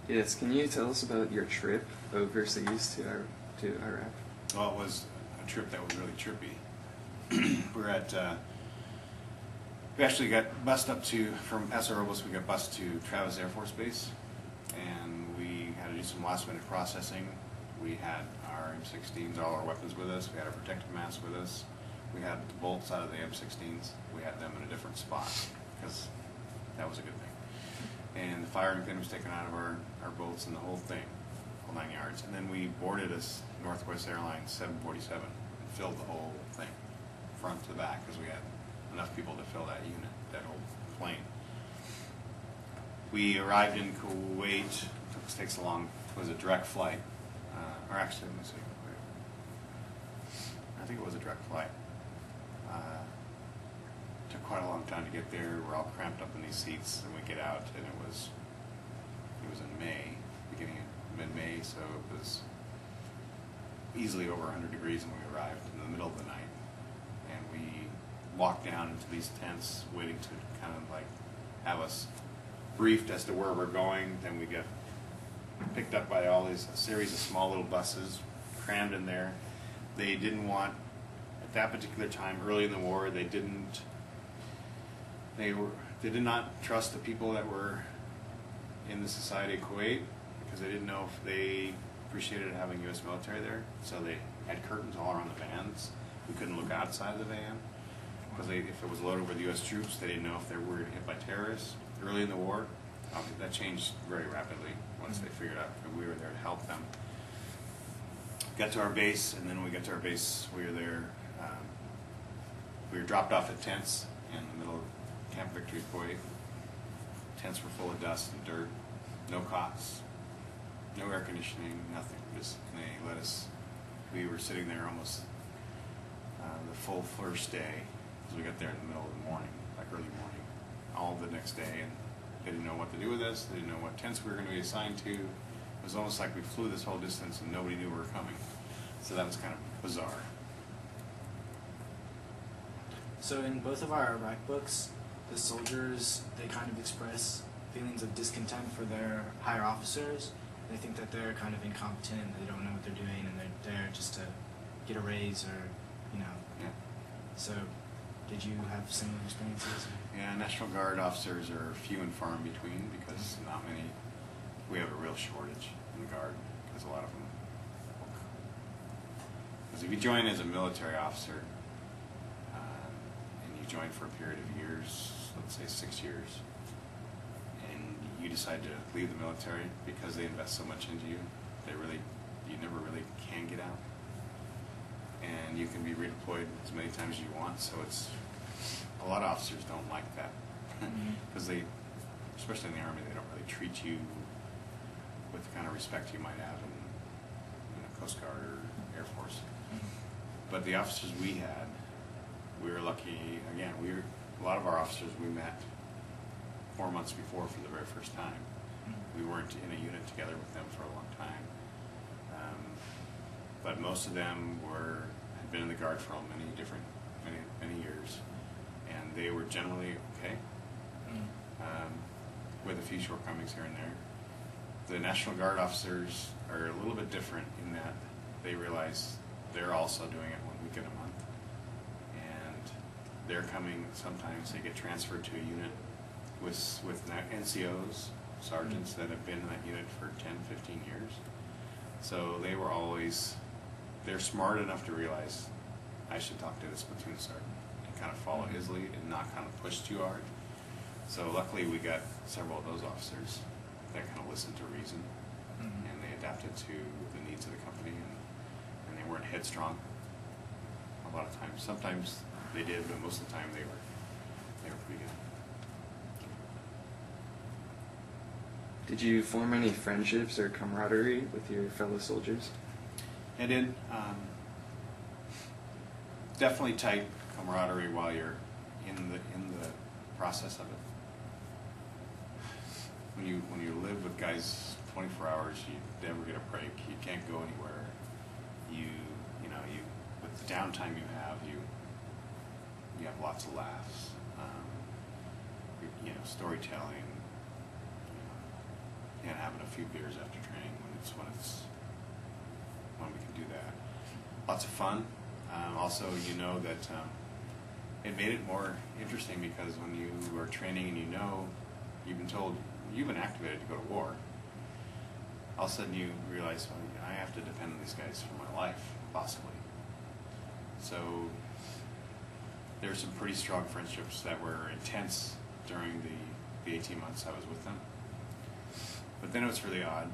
Yes, can you tell us about your trip overseas to Iraq? Well, it was a trip that was really trippy. We're at, we actually got bused up to, from Paso Robles, we got bused to Travis Air Force Base, and we had to do some last minute processing. We had our M16s, all our weapons with us, we had our protective masks with us, we had the bolts out of the M16s, we had them in a different spot, because that was a good thing. And the firing pin was taken out of our bolts and the whole thing, all 9 yards. And then we boarded a Northwest Airlines 747 and filled the whole thing, front to back, because we had enough people to fill that unit, that whole plane. We arrived in Kuwait. It takes a long, it was a direct flight. Or actually, let me see. I think it was a direct flight. Took quite a long time to get there. We're all cramped up in these seats, and we get out, and it was in May, beginning of mid-May, so it was easily over 100 degrees when we arrived in the middle of the night. And we walked down into these tents, waiting to kind of like have us briefed as to where we're going. Then we get picked up by a series of small little buses, crammed in there. They didn't want, at that particular time, early in the war, they did not trust the people that were in the society of Kuwait, because they didn't know if they appreciated having U.S. military there. So they had curtains all around the vans. We couldn't look outside the van, because if it was loaded with U.S. troops, they didn't know if they were hit by terrorists. Early in the war, that changed very rapidly once they figured out that we were there to help them. Got to our base, and then when we got to our base, we were there. We were dropped off at tents in the middle of Camp Victory, Kuwait. Tents were full of dust and dirt, no cots, no air conditioning, nothing. Just they let us. We were sitting there almost the full first day, because we got there in the middle of the morning, like early morning, all the next day, and they didn't know what to do with us. They didn't know what tents we were going to be assigned to. It was almost like we flew this whole distance and nobody knew we were coming. So that was kind of bizarre. So in both of our Iraq books, the soldiers, they kind of express feelings of discontent for their higher officers. They think that they're kind of incompetent, they don't know what they're doing, and they're there just to get a raise or, you know. Yeah. So did you have similar experiences? Yeah, National Guard officers are few and far in between, because not many. We have a real shortage in the Guard, because a lot of them. Because if you join as a military officer, and you join for a period of years, let's say 6 years, and you decide to leave the military because they invest so much into you, you never really can get out. And you can be redeployed as many times as you want, so a lot of officers don't like that. Because especially in the Army, they don't really treat you with the kind of respect you might have in Coast Guard or Air Force. But the officers we had, we were lucky. Again, a lot of our officers we met 4 months before for the very first time. We weren't in a unit together with them for a long time. But most of them had been in the Guard for many years, and they were generally okay, with a few shortcomings here and there. The National Guard officers are a little bit different in that they realize they're also doing it 1 week in a month, and they're coming. Sometimes they get transferred to a unit with NCOs, sergeants that have been in that unit for 10, 15 years. So they're smart enough to realize I should talk to this platoon sergeant and kind of follow his lead and not kind of push too hard. So luckily we got several of those officers that kind of listened to reason, and they adapted to the needs of the company, and they weren't headstrong a lot of times. Sometimes they did, but most of the time they were pretty good. Did you form any friendships or camaraderie with your fellow soldiers? I did. Definitely tight camaraderie while you're in the process of it. When you live with guys 24 hours, you never get a break. You can't go anywhere. With the downtime you have lots of laughs. Storytelling. and having a few beers after training when we can do that. Lots of fun. Also, you know that it made it more interesting because when you are training and you know you've been told you've been activated to go to war, all of a sudden you realize, well, I have to depend on these guys for my life, possibly. So there's some pretty strong friendships that were intense during the 18 months I was with them. But then it was really odd.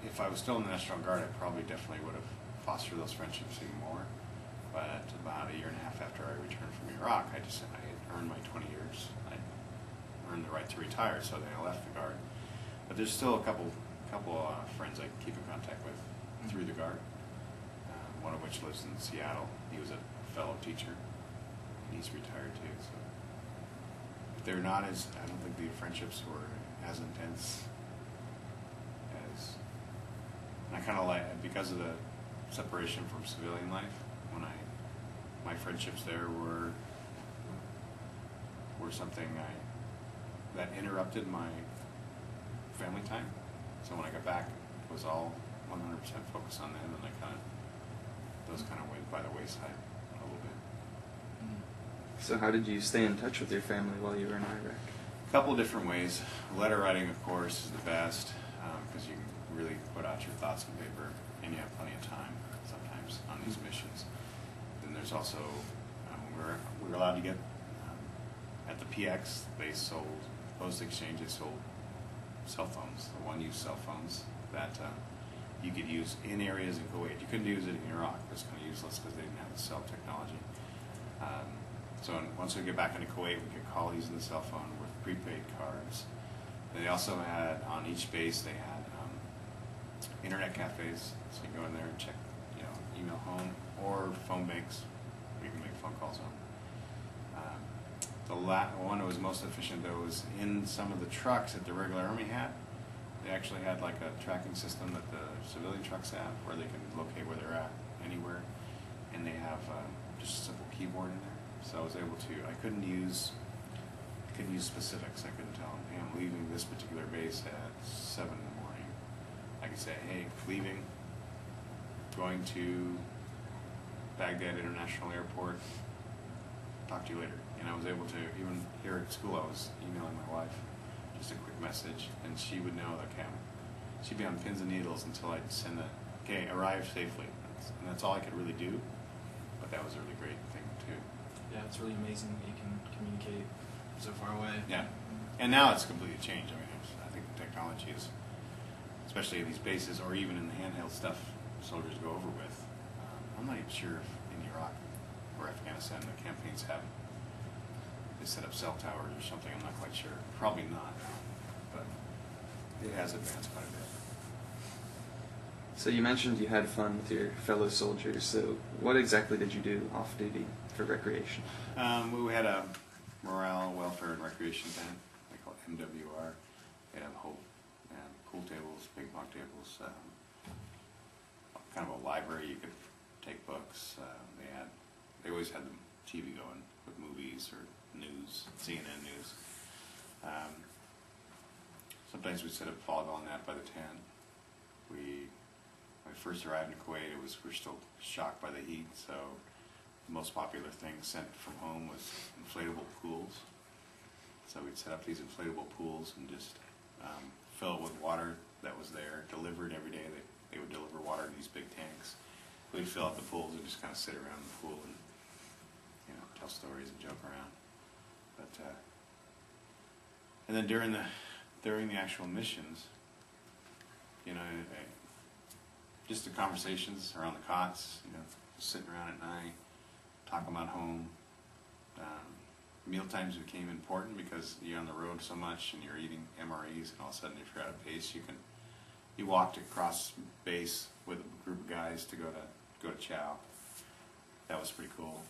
If I was still in the National Guard, I probably definitely would have fostered those friendships even more. But about a year and a half after I returned from Iraq, I earned my 20 years. I earned the right to retire, so then I left the Guard. But there's still a couple friends I keep in contact with through the Guard. One of which lives in Seattle. He was a fellow teacher. He's retired too. So they're not as, I don't think the friendships were as intense as, and I kind of like, because of the separation from civilian life, my friendships there were something that interrupted my family time. So when I got back, it was all 100% focused on them, and those kind of went by the wayside a little bit. So how did you stay in touch with your family while you were in Iraq? A couple of different ways. Letter writing, of course, is the best because you can really put out your thoughts on paper, and you have plenty of time sometimes on these missions. Then there's also we were allowed to get at the PX. They sold Post Exchange. They sold cell phones, the one-use cell phones that you could use in areas in Kuwait. You couldn't use it in Iraq. It was kind of useless because they didn't have the cell technology. So once we get back into Kuwait, we could call using the cell phone with prepaid cards. They also had, on each base, they had internet cafes, so you can go in there and check, email home, or phone banks where you can make phone calls on. The one that was most efficient, though, was in some of the trucks that the regular Army had. They actually had like a tracking system that the civilian trucks have, where they can locate where they're at anywhere, and they have just a simple keyboard in there. So I was able to. I couldn't use specifics. I couldn't tell them, hey, I'm leaving this particular base at 7 in the morning. I could say, hey, leaving, going to Baghdad International Airport. Talk to you later. And I was able to, even here at school, I was emailing my wife just a quick message, and she would know that she'd be on pins and needles until I'd send okay, arrive safely. And that's all I could really do, but that was a really great thing too. Yeah, it's really amazing that you can communicate so far away. Yeah, and now it's completely changed. I mean, I think the technology is, especially in these bases or even in the handheld stuff soldiers go over with. I'm not even sure if in Iraq or Afghanistan the campaigns have, they set up cell towers or something. I'm not quite sure. Probably not, but it has advanced quite a bit. So you mentioned you had fun with your fellow soldiers. So what exactly did you do off duty for recreation? We had a morale, welfare, and recreation tent. They call it MWR. They have whole pool tables, ping pong tables, kind of a library. You could take books. They always had the TV going with movies or news, CNN news. Sometimes we'd set up volleyball net by the tent. When I first arrived in Kuwait, we're still shocked by the heat, so the most popular thing sent from home was inflatable pools. So we'd set up these inflatable pools and just fill it with water that was there, delivered every day. They would deliver water in these big tanks. We'd fill out the pools and just kind of sit around the pool and tell stories and joke around. But and then during the actual missions, just the conversations around the cots, just sitting around at night, talking about home. Meal times became important because you're on the road so much and you're eating MREs, and all of a sudden if you're out of base, you walked across base with a group of guys to go to chow. That was pretty cool.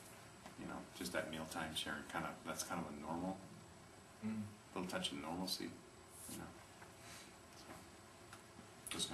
Just that mealtime sharing, that's kind of a normal, little touch of normalcy.